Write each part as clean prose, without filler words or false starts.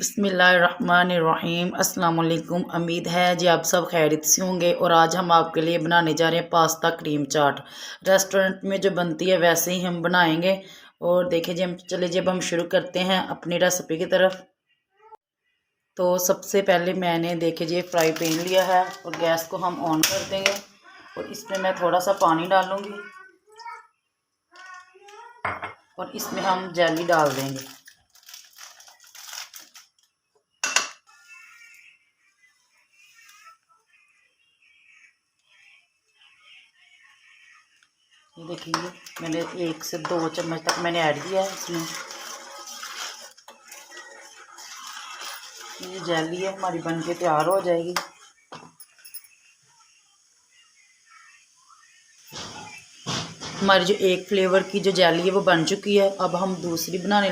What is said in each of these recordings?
बिस्मिल्लाहिर्रहमानिर्रहीम अस्सलाम वालेकुम। उम्मीद है जी आप सब खैरियत से होंगे। और आज हम आपके लिए बनाने जा रहे हैं पास्ता क्रीम चाट। रेस्टोरेंट में जो बनती है वैसे ही हम बनाएंगे। और देखिए जी अब हम शुरू करते हैं अपनी रेसिपी की तरफ। तो सबसे पहले मैंने देखिए जी फ्राई पैन लिया है और गैस को हम ऑन कर देंगे। और इसमें मैं थोड़ा सा पानी डालूँगी और इसमें हम जेली डाल देंगे। ये देखिए मैंने 1 से 2 चम्मच तक मैंने ऐड किया है इसमें। ये जेली है हमारी बन के तैयार हो जाएगी। हमारी जो एक फ्लेवर की जो जेली है वो बन चुकी है। अब हम दूसरी बनाने।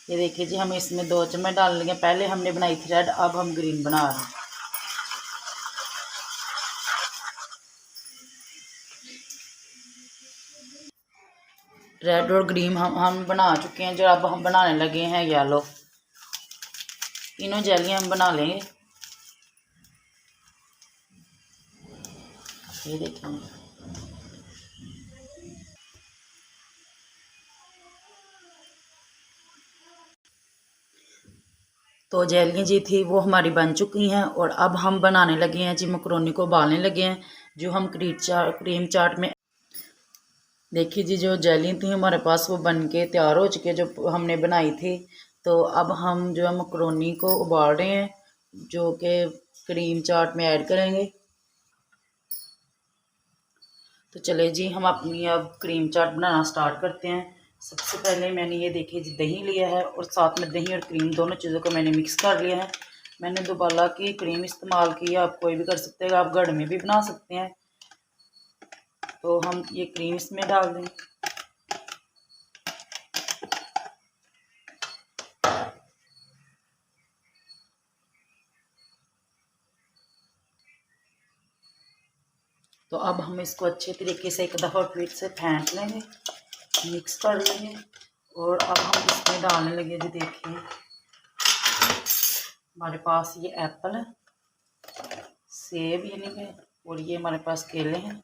ये देखिए जी हम इसमें 2 चम्मच डाल लेंगे। पहले हमने बनाई थी रेड, अब हम ग्रीन बना रहे हैं। रेड और ग्रीन हम बना चुके हैं। जो अब हम बनाने लगे हैं येलो। तीनों जेलियां हम बना लेंगे। ये देखिए तो जेलियाँ जी थी वो हमारी बन चुकी हैं। और अब हम बनाने लगे हैं जी मकरोनी को उबालने लगे हैं जो हम क्रीम चाट में। देखिए जी जो जेली थी हमारे पास वो बन के तैयार हो चुकी है जो हमने बनाई थी। तो अब हम जो है मकरोनी को उबाल रहे हैं जो कि क्रीम चाट में ऐड करेंगे। तो चले जी हम अपनी अब क्रीम चाट बनाना स्टार्ट करते हैं। सबसे पहले मैंने ये देखिए जी दही लिया है और साथ में दही और क्रीम दोनों चीज़ों को मैंने मिक्स कर लिया है। मैंने दोबारा की क्रीम इस्तेमाल की है, आप कोई भी कर सकते हैं, आप घर में भी बना सकते हैं। तो हम ये क्रीम इसमें डाल देंगे। तो अब हम इसको अच्छे तरीके से एक दफ़ा फिर से फेंट लेंगे, मिक्स कर लेंगे। और अब हम इसमें डालने लगे जी देखिए हमारे पास ये एप्पल है, सेब यानी कि, और ये हमारे पास केले हैं।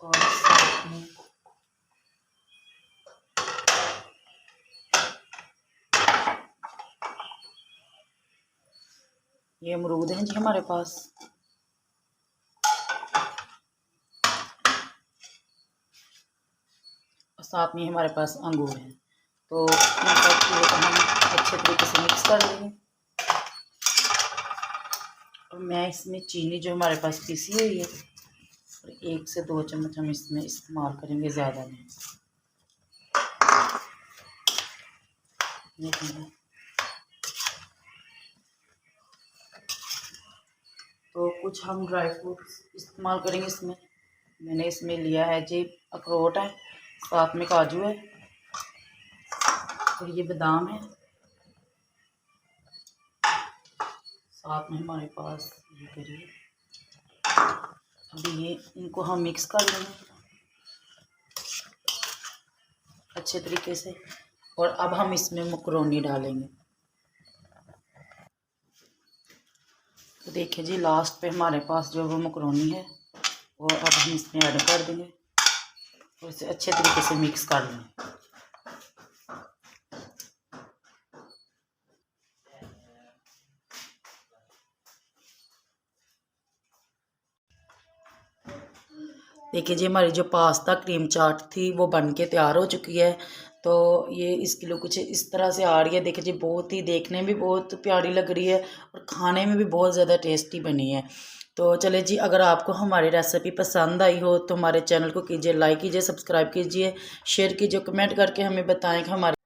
और साथ में ये अमरूद हैं जी हमारे पास। और साथ में हमारे पास अंगूर हैं। तो इन सब चीज़ों को हम अच्छे तरीके से मिक्स कर लेंगे। और मैं इसमें चीनी जो हमारे पास पीसी हुई है और 1 से 2 चम्मच हम इसमें इस्तेमाल करेंगे, ज़्यादा नहीं। तो कुछ हम ड्राई फ्रूट्स इस्तेमाल करेंगे इसमें। मैंने इसमें लिया है जी अखरोट है, साथ में काजू है और ये बादाम है। साथ में हमारे पास ये करिए अभी ये इनको हम मिक्स कर लेंगे अच्छे तरीके से। और अब हम इसमें मकरोनी डालेंगे। तो देखिए जी लास्ट पे हमारे पास जो वो मकरोनी है और अब हम इसमें ऐड कर देंगे और इसे अच्छे तरीके से मिक्स कर लेंगे। देखिए जी हमारी जो पास्ता क्रीम चाट थी वो बन के तैयार हो चुकी है। तो ये इसकी लुक कुछ इस तरह से आ रही है। देखिए जी बहुत ही देखने में भी बहुत प्यारी लग रही है और खाने में भी बहुत ज़्यादा टेस्टी बनी है। तो चले जी अगर आपको हमारी रेसिपी पसंद आई हो तो हमारे चैनल को कीजिए लाइक, कीजिए सब्सक्राइब कीजिए, शेयर कीजिए, कमेंट करके हमें बताएं कि हमारे